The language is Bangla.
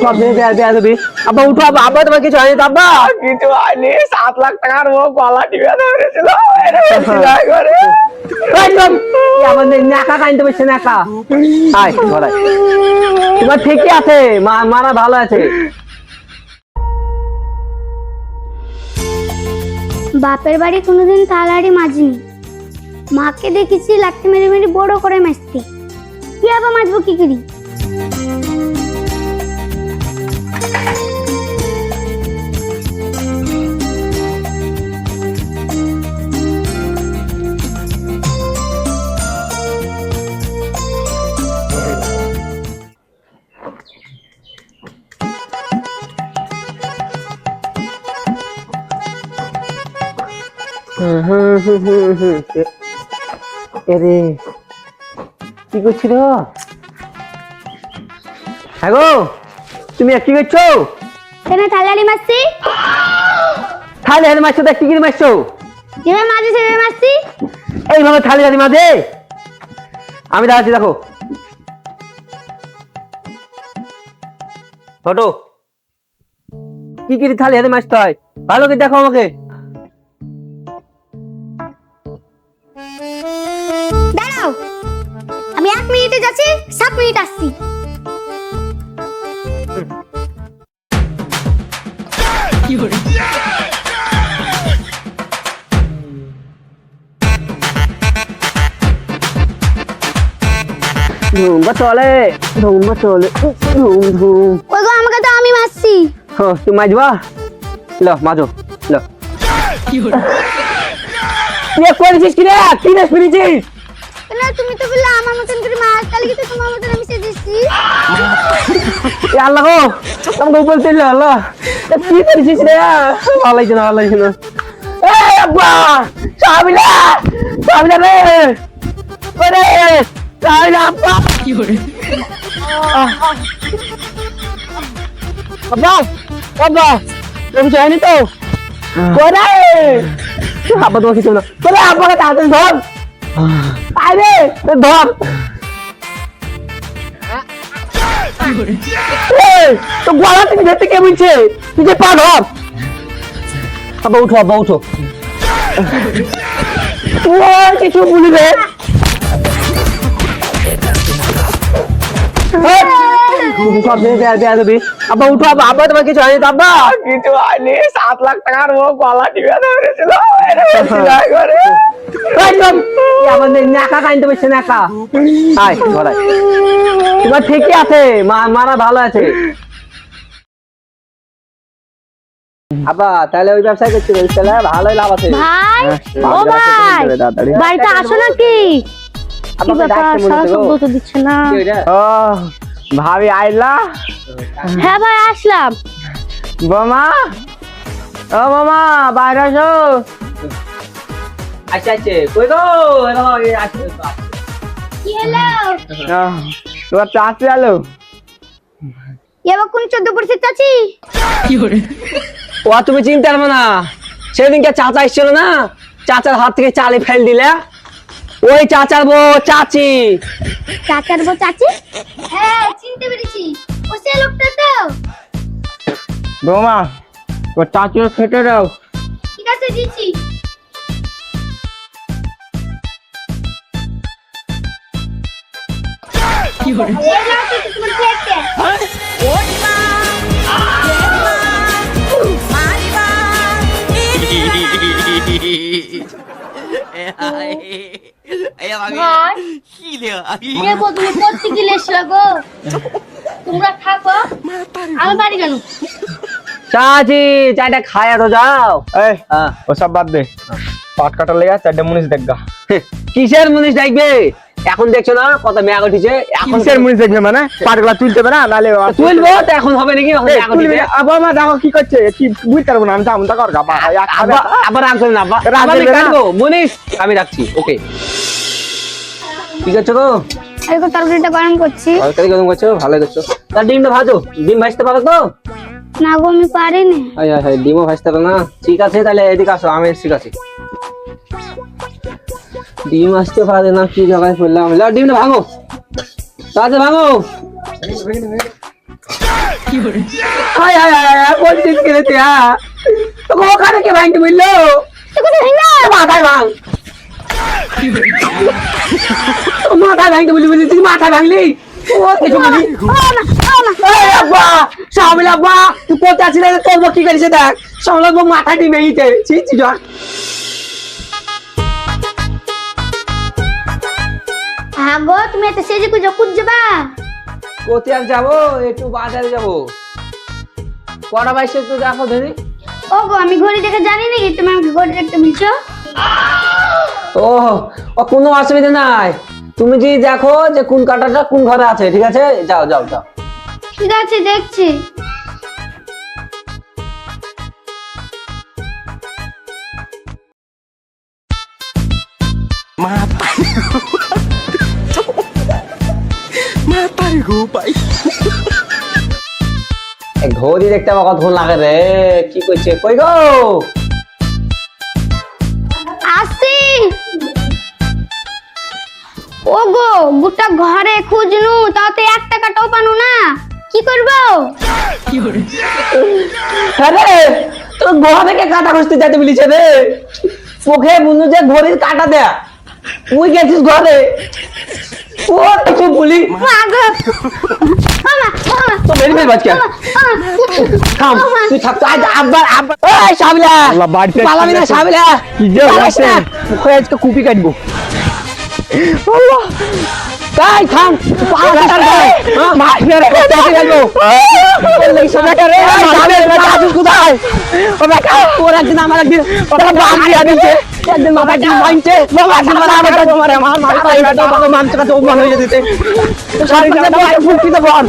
সব দিয়ে দেয়া দেয়া দিবি। আব্বা উঠো, আব্বা আব্বা তোমার কিছু হয়নি তো আব্বা? কিছু হয়নি, 7 লাখ টাকার ও গলা টিপে ধরেছিল। আমাদের নাকা কাইনতে পারছে নাকা। আয় ঘরাই, তোমার ঠিকই আছে, মারা ভালো আছে। বাপের বাড়ি কোনোদিন থালাহাড়ি মাজিনি, মাকে দেখেছি লাঠি মেরে মেরে বড় করে মাছতে। কি আবার মাজবো কি করি? এরে কি করছিল? হ্যাঁ গো, তুমি কি করছো? কেন থালাহাড়ি মাছছি? থালি হাড়ি মারছো? কি করে মারছো? যেভাবে মাঝে সেভাবে মাছছি। এইভাবে থালি হাড়ি মাঝে? আমি দাঁড়াচ্ছি, দেখো ফটো কি করে থালি হাড়ি মারতে হয় ভালো করে দেখো আমাকে। দাঁড়াও, আমি 1 মিনিটে যাচ্ছি, 7 মিনিট আসছি। ধুম বা চলে, ধুম বা চলে, ধুম ধুম। ওই গো, আমাকে তো আমি মাছছি। তুমি মাঝবা? লো মাজো, লো। তুই করেছিস কি রে? কি রে ফিরেছিস? কেন তুমি তো বললে আমার মতন করে মাছ, তাহলে কি তো তোমার মতন আমি সেজেছি? এ আল্লাহ গো, আমাকে বলতে ইল্লা আল্লাহ। কি করেছিস রে? ভালো লাগছে না, ভালো লাগছে না। এই আব্বা, সাবিলা, সাবিলা রে, ওরে সাবিলা আব্বা। কি করে? আব্বা, আব্বা, তুমি জানি তো? কোরে, আব্বা তোমাকে কিছু না। কোরে আব্বাকে তাড়াতাড়ি ধর। আরে ধর। তো গলা থেকে যেতে কে বলছে? তুই যে পা ধর। আব্বা উঠো, আব্বা উঠো। কিছু বলিবে? সব দিয়ে দেয়া দেয়া দিবি। আব্বা উঠো, আব্বা আব্বা তোমার কিছু হয়নি তো আব্বা? কিছু হয়নি, 7 লাখ টাকার ও গলা টিপে ধরেছিল। আমাদের নাকা কাইনতে পারছে নাকা। আয় ঘরাই, তোমার ঠিকই আছে, মারা ভালো আছে। আব্বা তাহলে ওই ব্যবসায় করছি, তাহলে ভালোই লাভ আছে। ভাই, ও ভাই, বাড়িতে আসো নাকি? কি ব্যাপার, সারা শব্দ তো দিচ্ছে না। ও ভাবি আইলা? হ্যাঁ ভাই, আসলাম। বোমা, ও বোমা বাইরে আসো। আচ্ছা আচ্ছা, কই গো? কি হলো? তোমার চাচি আলো? এবার কোন 14 পড়ছে চাচি? ও তুমি চিনতে পারবো না, সেদিনকে চাচা এসেছিল না, চাচার হাত থেকে চালে ফেল দিলে, ওই চাচার বউ চাচি। চাচার বউ চাচি? হ্যাঁ চিনতে পেরেছি, ও সে লোকটা তো। বোমা ওর চাচিও খেতে দাও। ঠিক আছে, দিচ্ছি। কি হলো? এই নাও তো তোমার খেতে। তুমি করতে গেলে এসলা গো, তোমরা থাকো, আমি বাড়ি গেল। চাচি চাইটা খায়া তো যাও। এই ওসব বাদ দে, পাট কাটা লেগা 4টা মুনিশ দেখগা। কিসের মুনিশ দেখবে? এখন দেখছো না কত মেয়া উঠিছে। এখন কিসের মুনিশ দেখবে মানে? পাটগুলা তুলতে হবে না, নালে তুলবো তো, এখন হবে নাকি? আবার মা দেখো কি করছে, কি বুঝতে পারবো না আমি, যাবো তা কর গা। আবার রাগ করেন আব্বা, আমি কাটবো মুনিশ, আমি রাখছি। ওকে, ঠিক আছে গো। আরে তরকারিটা গরম করছি। তরকারি গরম করছো, ভালো করছো। তার ডিমটা ভাজো, ডিম ভাজতে পারো তো? না গো, আমি পারিনি। হ্যাঁ ডিমও ভাজতে পারো না? ঠিক আছে, তাহলে এদিকে আসো, আমি ঠিক আছে। ডিম আসতে পারে না, কি জায়গায় পড়লাম। ডিমটা ভাঙো, তাড়াতাড়ি ভাঙো। হায় হায় হায় বলছিস কি রে তুই তোকে ওখানে কে ভাঙতে বললো মাথায় ভাঙ মাথায় ভাঙতে বললি বললি তুই মাথায় ভাঙলি ও কিছু বলি আব্বা শামিল আব্বা তুই কোথায় আছিস তোর কি করেছে দেখ শামিল আব্বা মাথা ডিমে গেছে ছি ছি যা হ্যাঁ গো তুমি এত সেজে কুজো কুদ যাবা কোথায় আর যাবো একটু বাজারে যাবো কটা বাইসে তো দেখো ধরি ও গো আমি ঘড়ি দেখে জানি নাকি তুমি আমাকে ঘড়ি দেখতে বলছো ও কোনো অসুবিধা নাই তুমি যদি দেখো যে কোন কাঁটাটা কোন ঘরে আছে ঠিক আছে যাও যাও যাও ঠিক আছে দেখছি ঘড়ি দেখতে আমার কতক্ষণ লাগে রে কি করছে কই গো আসি ও গো গোটা ঘরে খুঁজনু তাতে 1 টাকাটাও পানু না কি করবো আরে তোর ঘর থেকে কাটা খুঁজতে যেতে বলিছে রে চোখে বুঝু যে ঘড়ির কাটা দেয়া তুই গেছিস ঘরে ও কিছু বলি মা গো মামা মামা তো মেরে মেরে বাচ্চা থাম তুই থাক তো আজ আব্বার আব্বার এই শাবিলা আল্লাহ, বাড়িতে পালাবি না শাবিলা কি যে হয়েছে? ওই আজকে কুপি কাটবো আল্লাহ তাই থাম পালা কাটার করে মার মেরে কাটি গেলো এই সময়টা রে শাবিলা কাজ কোথায় ও বেটা ওর একদিন আমার একদিন ওটা বাপ দিয়া দিছে একদিন মাথা কি মাইনছে বাবা একদিন আমার তোমারে আমার মাথা এটা বাবা মানছে তো মান হয়ে যেতে শাবিলা ফুলকি তো বল